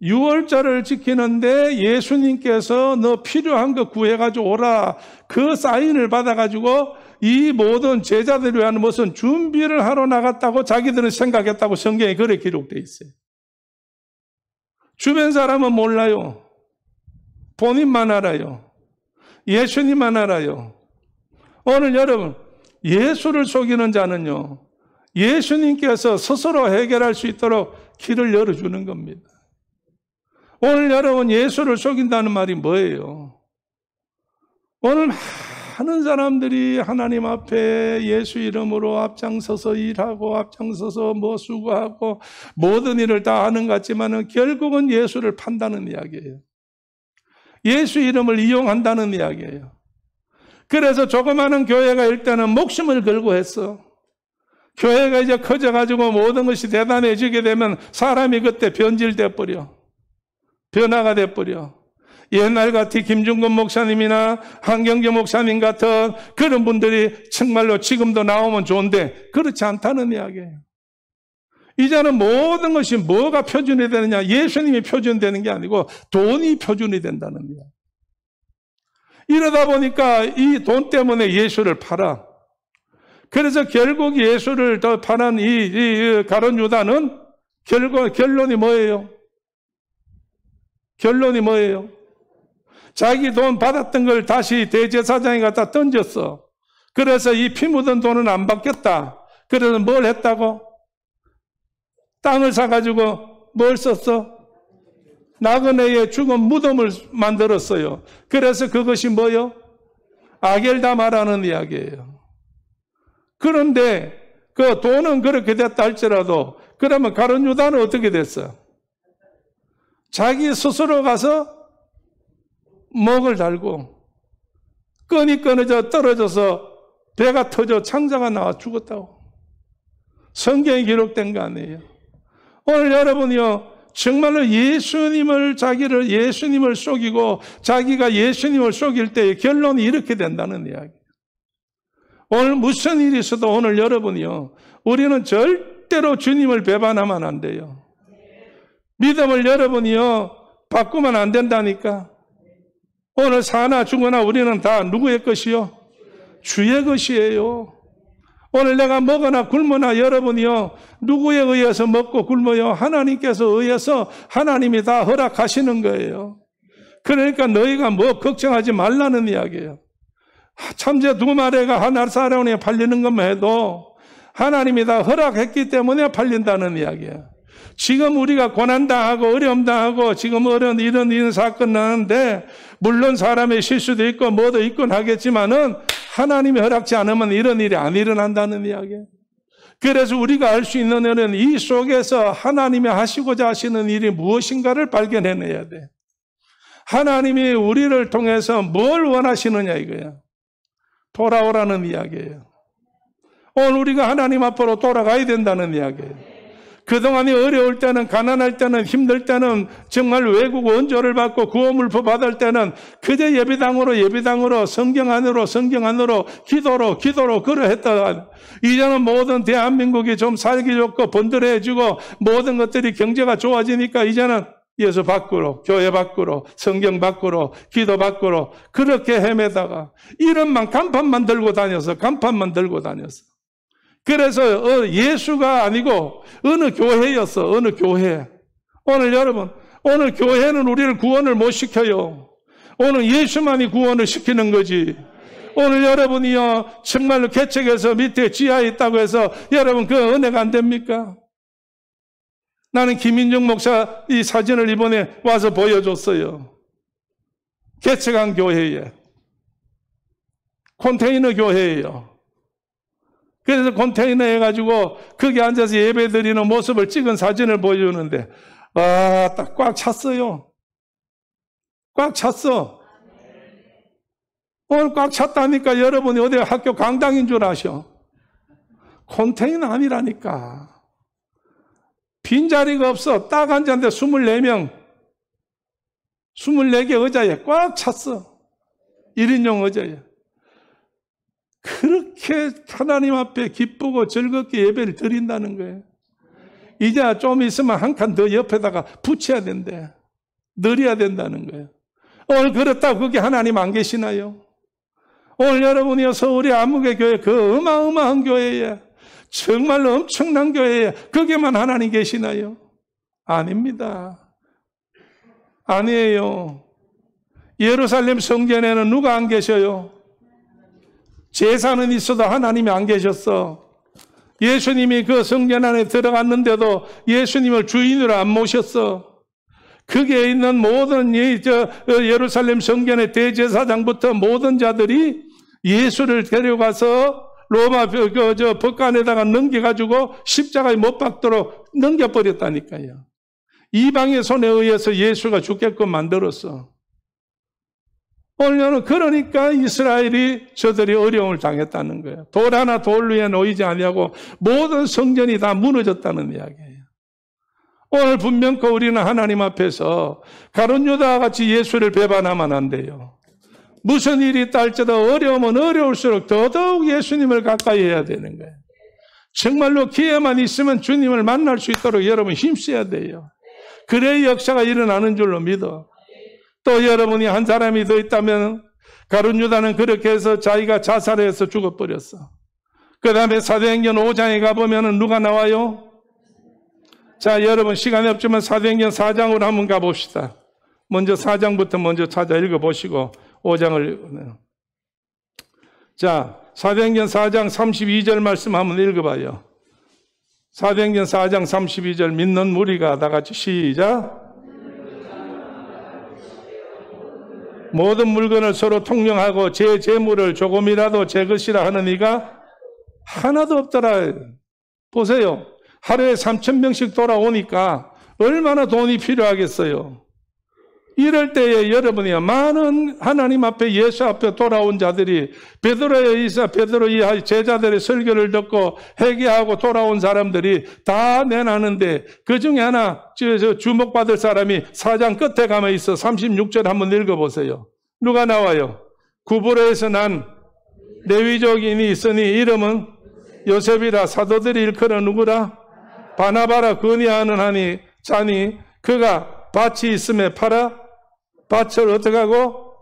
유월절을 지키는데 예수님께서 너 필요한 거 구해가지고 오라. 그 사인을 받아가지고 이 모든 제자들을 위한 무슨 준비를 하러 나갔다고 자기들은 생각했다고 성경에 그렇게 기록되어 있어요. 주변 사람은 몰라요. 본인만 알아요. 예수님만 알아요. 오늘 여러분 예수를 속이는 자는요, 예수님께서 스스로 해결할 수 있도록 길을 열어주는 겁니다. 오늘 여러분 예수를 속인다는 말이 뭐예요? 오늘 많은 사람들이 하나님 앞에 예수 이름으로 앞장서서 일하고 앞장서서 뭐 수고하고 모든 일을 다 하는 것 같지만 결국은 예수를 판다는 이야기예요. 예수 이름을 이용한다는 이야기예요. 그래서 조그마한 교회가 일단은 목숨을 걸고 했어. 교회가 이제 커져가지고 모든 것이 대단해지게 되면 사람이 그때 변질돼 버려. 변화가 돼 버려. 옛날 같이 김중근 목사님이나 한경재 목사님 같은 그런 분들이 정말로 지금도 나오면 좋은데 그렇지 않다는 이야기예요. 이제는 모든 것이 뭐가 표준이 되느냐? 예수님이 표준되는 게 아니고 돈이 표준이 된다는 거야. 이러다 보니까 이 돈 때문에 예수를 팔아. 그래서 결국 예수를 더 파는 이 가룟 유다는 결론이 뭐예요? 결론이 뭐예요? 자기 돈 받았던 걸 다시 대제사장에 갖다 던졌어. 그래서 이 피 묻은 돈은 안 받겠다. 그래서 뭘 했다고? 땅을 사가지고 뭘 썼어? 나그네의 죽은 무덤을 만들었어요. 그래서 그것이 뭐요? 아겔다마라는 이야기예요. 그런데 그 돈은 그렇게 됐다 할지라도 그러면 가룟 유다는 어떻게 됐어? 자기 스스로 가서 목을 달고 끈이 끊어져 떨어져서 배가 터져 창자가 나와 죽었다고. 성경에 기록된 거 아니에요. 오늘 여러분이요, 정말로 예수님을 속이고 자기가 예수님을 속일 때의 결론이 이렇게 된다는 이야기예요. 오늘 무슨 일이 있어도 오늘 여러분이요, 우리는 절대로 주님을 배반하면 안 돼요. 믿음을 여러분이요, 바꾸면 안 된다니까. 오늘 사나 죽으나 우리는 다 누구의 것이요? 주의 것이에요. 오늘 내가 먹거나 굶으나 여러분이요, 누구에 의해서 먹고 굶어요? 하나님께서 의해서 하나님이 다 허락하시는 거예요. 그러니까 너희가 뭐 걱정하지 말라는 이야기예요. 참새 2마리가 한 사람에 팔리는 것만 해도 하나님이 다 허락했기 때문에 팔린다는 이야기예요. 지금 우리가 고난당하고 어려움당하고 지금 이런 사건 나는데 물론 사람의 실수도 있고 뭐도 있곤 하겠지만은 하나님이 허락지 않으면 이런 일이 안 일어난다는 이야기예요. 그래서 우리가 알 수 있는 일은 이 속에서 하나님이 하시고자 하시는 일이 무엇인가를 발견해내야 돼. 하나님이 우리를 통해서 뭘 원하시느냐 이거야. 돌아오라는 이야기예요. 오늘 우리가 하나님 앞으로 돌아가야 된다는 이야기예요. 그동안이 어려울 때는, 가난할 때는, 힘들 때는, 정말 외국 원조를 받고 구원물표 받을 때는 그저 예배당으로 성경 안으로 기도로 그러했다가 이제는 모든 대한민국이 좀 살기 좋고 번들해지고 모든 것들이 경제가 좋아지니까 이제는 예수 밖으로, 교회 밖으로, 성경 밖으로, 기도 밖으로 그렇게 헤매다가 이름만 간판만 들고 다녔어. 그래서 예수가 아니고 어느 교회였어. 어느 교회. 오늘 여러분, 오늘 교회는 우리를 구원을 못 시켜요. 오늘 예수만이 구원을 시키는 거지. 오늘 여러분이요, 정말로 개척해서 밑에 지하에 있다고 해서 여러분 그 은혜가 안 됩니까? 나는 김인중 목사 이 사진을 이번에 와서 보여줬어요. 개척한 교회에. 컨테이너 교회예요. 그래서 컨테이너 해가지고 거기 앉아서 예배 드리는 모습을 찍은 사진을 보여주는데 딱 꽉 찼어요. 꽉 찼어. 오늘 꽉 찼다니까 여러분이 어디 학교 강당인 줄 아셔. 컨테이너 아니라니까. 빈자리가 없어. 딱 앉았는데 24명 24개 의자에 꽉 찼어. 1인용 의자에. 그렇게 하나님 앞에 기쁘고 즐겁게 예배를 드린다는 거예요. 이제 좀 있으면 한 칸 더 옆에다가 붙여야 된대. 늘려야 된다는 거예요. 오늘 그렇다고 그게 하나님 안 계시나요? 오늘 여러분이 서울의 암흑의 교회, 그 어마어마한 교회에 정말로 엄청난 교회에 거기에만 하나님 계시나요? 아닙니다. 아니에요. 예루살렘 성전에는 누가 안 계셔요? 제사는 있어도 하나님이 안 계셨어. 예수님이 그 성전 안에 들어갔는데도 예수님을 주인으로 안 모셨어. 거기에 있는 모든 예루살렘 성전의 대제사장부터 모든 자들이 예수를 데려가서 로마 법관에다가 넘겨가지고 십자가에 못 박도록 넘겨버렸다니까요. 이방의 손에 의해서 예수가 죽게끔 만들었어. 오늘은 그러니까 이스라엘이 저들이 어려움을 당했다는 거예요. 돌 하나 돌 위에 놓이지 아니하고 모든 성전이 다 무너졌다는 이야기예요. 오늘 분명히 우리는 하나님 앞에서 가룟 유다와 같이 예수를 배반하면 안 돼요. 무슨 일이 있다 할지라도 어려우면 어려울수록 더더욱 예수님을 가까이 해야 되는 거예요. 정말로 기회만 있으면 주님을 만날 수 있도록 여러분 힘써야 돼요. 그래야 역사가 일어나는 줄로 믿어. 또 여러분이 한 사람이 더 있다면 가룟 유다는 그렇게 해서 자기가 자살해서 죽어버렸어. 그 다음에 사도행전 5장에 가보면 누가 나와요? 자, 여러분 시간이 없지만 사도행전 4장으로 한번 가봅시다. 먼저 4장부터 먼저 찾아 읽어보시고 5장을. 자, 사도행전 4장 32절 말씀 한번 읽어봐요. 사도행전 4장 32절 믿는 무리가 다 같이 시작. 모든 물건을 서로 통용하고 제 재물을 조금이라도 제 것이라 하는 이가 하나도 없더라. 보세요. 하루에 3,000명씩 돌아오니까 얼마나 돈이 필요하겠어요. 이럴 때에 여러분이 많은 하나님 앞에 예수 앞에 돌아온 자들이 베드로의 의사, 베드로의 제자들의 설교를 듣고 회개하고 돌아온 사람들이 다 내놨는데 그 중에 하나 주목받을 사람이 4장 끝에 가면 있어. 36절 한번 읽어보세요. 누가 나와요? 구브로에서 난 레위족인이 있으니 이름은 요셉이라. 사도들이 일컬어 누구라? 바나바라. 근이하는 하니 자니 그가 밭이 있음에 팔아 밭을 어떻게 하고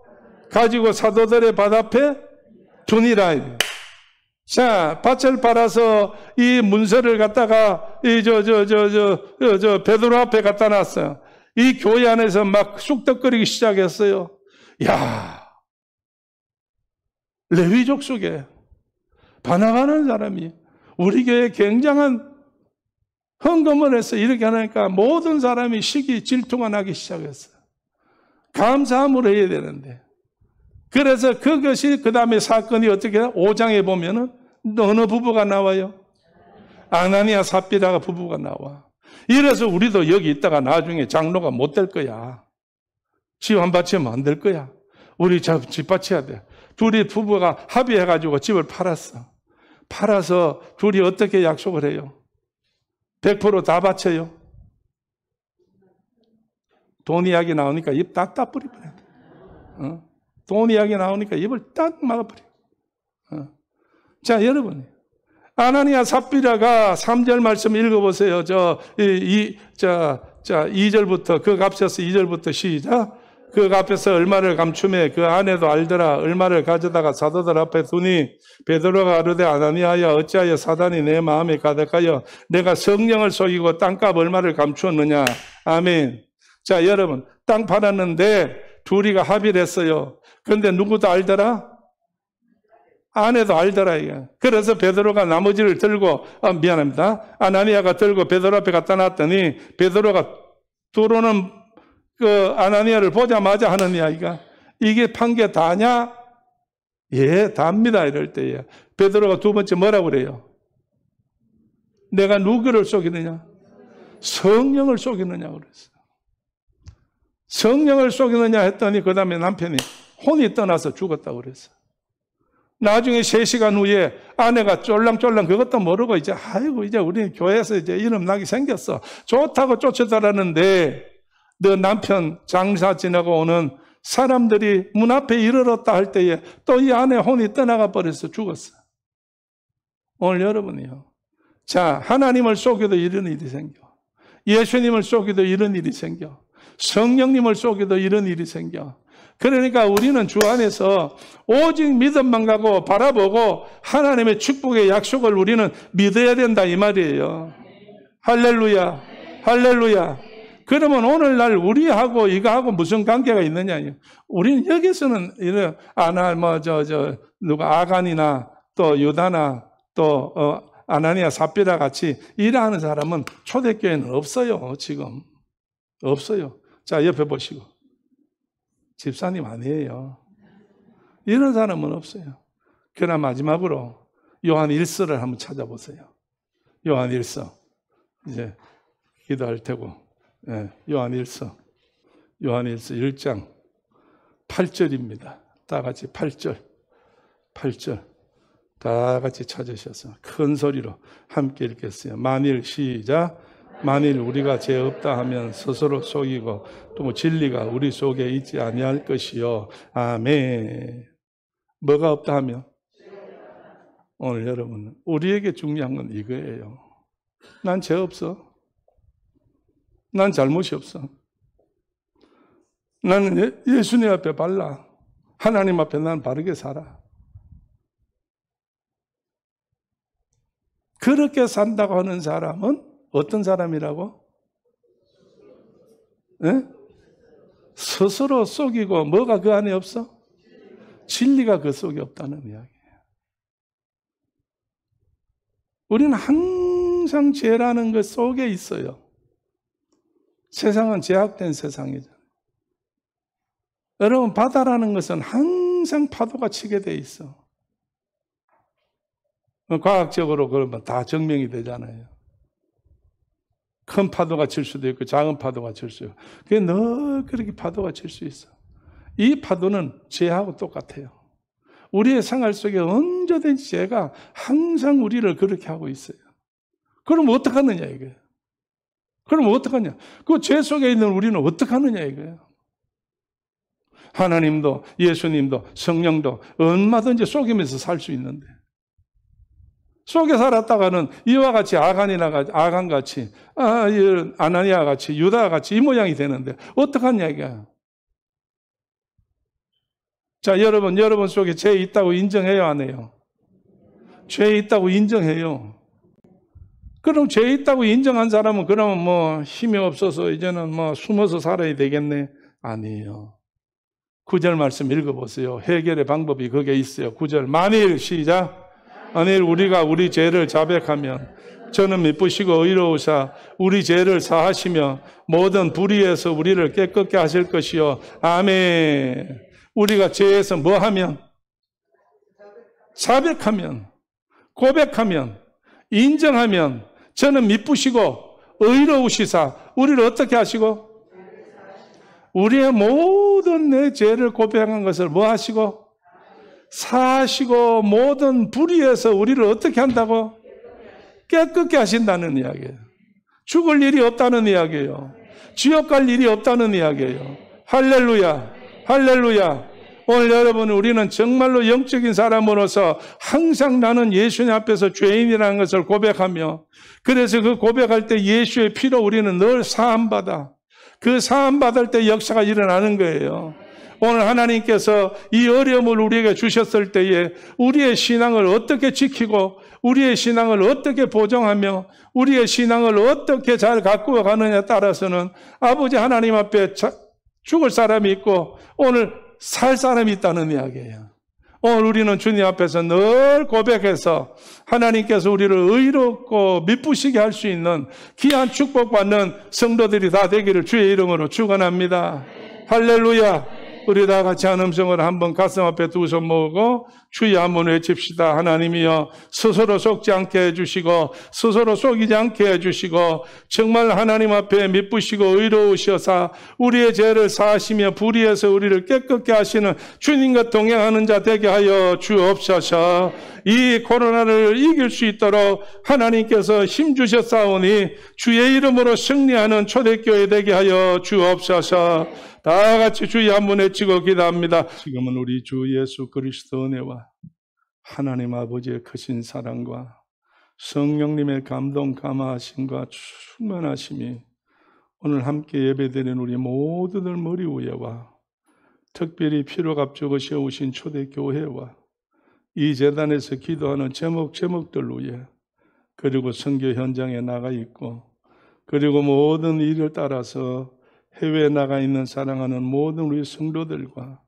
가지고 사도들의 밭 앞에 두니라. 자, 밭을 팔아서 이 문서를 갖다가 베드로 앞에 갖다 놨어요. 이 교회 안에서 막 쑥덕거리기 시작했어요. 야, 레위족 속에 바나바라는 사람이 우리 교회에 굉장한 헌금을 해서 이렇게 하니까 모든 사람이 시기 질투가 나기 시작했어요. 감사함으로 해야 되는데. 그래서 그것이 그 다음에 사건이 어떻게 5장에 보면은 어느 부부가 나와요? 아나니아 삽비라가 부부가 나와. 이래서 우리도 여기 있다가 나중에 장로가 못 될 거야. 집 안 바치면 안 될 거야. 우리 집 바쳐야 돼. 둘이 부부가 합의해가지고 집을 팔았어. 팔아서 둘이 어떻게 약속을 해요? 100% 다 바쳐요. 돈 이야기 나오니까 입 딱 닫버리버려. 돈 이야기 나오니까 입을 딱 막아버려. 자, 여러분. 아나니아 삽비라가 3절 말씀 읽어보세요. 2절부터, 그 앞에서 2절부터 시작. 그 앞에서 얼마를 감춤해 그 아내도 알더라. 얼마를 가져다가 사도들 앞에 두니 베드로가 아르되 아나니아야 어찌하여 사단이 내 마음에 가득하여 내가 성령을 속이고 땅값 얼마를 감추었느냐. 아멘. 자, 여러분, 땅 팔았는데 둘이가 합의를 했어요. 그런데 누구도 알더라? 아내도 알더라. 이게. 그래서 베드로가 나머지를 들고, 미안합니다. 아나니아가 들고 베드로 앞에 갖다 놨더니 베드로가 들어오는 그 아나니아를 보자마자 하는 이야기가 이게 판 게 다냐? 예, 답니다. 이럴 때에 베드로가 두 번째 뭐라고 그래요? 내가 누구를 속이느냐? 성령을 속이느냐고 그랬어요. 성령을 속이느냐 했더니 그 다음에 남편이 혼이 떠나서 죽었다고 그랬어요. 나중에 3시간 후에 아내가 쫄랑쫄랑 그것도 모르고 이제 아이고 이제 우리는 교회에서 이제 이름 나기 생겼어. 좋다고 쫓아다녔는데 너 남편 장사 지나고 오는 사람들이 문 앞에 이르렀다 할 때에 또 이 아내 혼이 떠나가 버려서 죽었어. 오늘 여러분이요. 자, 하나님을 속여도 이런 일이 생겨. 예수님을 속여도 이런 일이 생겨. 성령님을 속여도 이런 일이 생겨. 그러니까 우리는 주 안에서 오직 믿음만 가고 바라보고 하나님의 축복의 약속을 우리는 믿어야 된다 이 말이에요. 할렐루야. 할렐루야. 그러면 오늘날 우리하고 이거하고 무슨 관계가 있느냐. 우리는 여기서는 이런 누가 아간이나 또 유다나 또 아나니아 삽비라 같이 일하는 사람은 초대교회는 없어요. 지금 없어요. 자, 옆에 보시고 집사님 아니에요. 이런 사람은 없어요. 그러나 마지막으로 요한 1서를 한번 찾아보세요. 요한 1서 이제 기도할 테고. 네, 요한 1서 1장 8절입니다. 다 같이 8절 다 같이 찾으셔서 큰 소리로 함께 읽겠어요. 만일 시작. 만일 우리가 죄 없다 하면 스스로 속이고 또 진리가 우리 속에 있지 아니할 것이요. 아멘. 뭐가 없다 하면? 오늘 여러분, 우리에게 중요한 건 이거예요. 난 죄 없어. 난 잘못이 없어. 나는 예수님 앞에 발라. 하나님 앞에 난 바르게 살아. 그렇게 산다고 하는 사람은 어떤 사람이라고? 네? 스스로 속이고 뭐가 그 안에 없어? 진리가 그 속에 없다는 이야기예요. 우리는 항상 죄라는 것 속에 있어요. 세상은 죄악된 세상이죠. 여러분, 바다라는 것은 항상 파도가 치게 돼 있어. 과학적으로 그러면 다 증명이 되잖아요. 큰 파도가 칠 수도 있고 작은 파도가 칠 수 있고 그게 늘 그렇게 파도가 칠 수 있어. 이 파도는 죄하고 똑같아요. 우리의 생활 속에 언제든지 죄가 항상 우리를 그렇게 하고 있어요. 그럼 어떡하느냐 이거예요. 그럼 어떡하냐. 그 죄 속에 있는 우리는 어떡하느냐 이거예요. 하나님도 예수님도 성령도 얼마든지 속이면서 살 수 있는데 속에 살았다가는 이와 같이 아간같이 아나니아같이 유다같이 이 모양이 되는데 어떡하냐 이거야. 자, 여러분 속에 죄 있다고 인정해요 안 해요? 죄 있다고 인정해요. 그럼 죄 있다고 인정한 사람은 그러면 뭐 힘이 없어서 이제는 뭐 숨어서 살아야 되겠네? 아니에요. 9절 말씀 읽어보세요. 해결의 방법이 거기에 있어요. 9절 만일 시작. 만일 우리가 우리 죄를 자백하면 저는 미쁘시고 의로우사 우리 죄를 사하시며 모든 불의에서 우리를 깨끗게 하실 것이요. 아멘. 우리가 죄에서 뭐 하면? 자백하면, 고백하면, 인정하면 저는 미쁘시고 의로우시사 우리를 어떻게 하시고? 우리의 모든 내 죄를 고백한 것을 뭐 하시고? 사하시고 모든 불의에서 우리를 어떻게 한다고? 깨끗게 하신다는 이야기예요. 죽을 일이 없다는 이야기예요. 지옥 갈 일이 없다는 이야기예요. 할렐루야. 할렐루야. 오늘 여러분 우리는 정말로 영적인 사람으로서 항상 나는 예수님 앞에서 죄인이라는 것을 고백하며 그래서 그 고백할 때 예수의 피로 우리는 늘 사함받아 그 사함받을 때 역사가 일어나는 거예요. 오늘 하나님께서 이 어려움을 우리에게 주셨을 때에 우리의 신앙을 어떻게 지키고 우리의 신앙을 어떻게 보정하며 우리의 신앙을 어떻게 잘 가꾸어 가느냐에 따라서는 아버지 하나님 앞에 죽을 사람이 있고 오늘 살 사람이 있다는 이야기예요. 오늘 우리는 주님 앞에서 늘 고백해서 하나님께서 우리를 의롭고 미쁘시게 할 수 있는 귀한 축복받는 성도들이 다 되기를 주의 이름으로 축원합니다. 할렐루야. 우리 다 같이 한 음성으로 한번 가슴 앞에 두 손 모으고 주여 한번 외칩시다. 하나님이여 스스로 속지 않게 해주시고 스스로 속이지 않게 해주시고 정말 하나님 앞에 미쁘시고 의로우셔서 우리의 죄를 사하시며 불의에서 우리를 깨끗게 하시는 주님과 동행하는 자 되게 하여 주옵소서. 이 코로나를 이길 수 있도록 하나님께서 힘주셨사오니 주의 이름으로 승리하는 초대교회 되게 하여 주옵소서. 다 같이 주여 한번 외치고 기도합니다. 지금은 우리 주 예수 그리스도 은혜와 하나님 아버지의 크신 사랑과 성령님의 감동 감화하심과 충만하심이 오늘 함께 예배드리는 우리 모두들 머리 위에와 특별히 피로 값주고 세우신 초대교회와 이 재단에서 기도하는 제목들 위에 그리고 선교 현장에 나가 있고 그리고 모든 일을 따라서 해외에 나가 있는 사랑하는 모든 우리 성도들과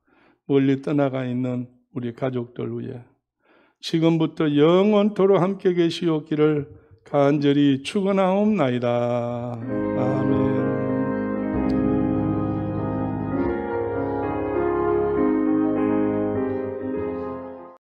멀리 떠나가 있는 우리 가족들 위해 지금부터 영원토록 함께 계시옵기를 간절히 축원하옵나이다.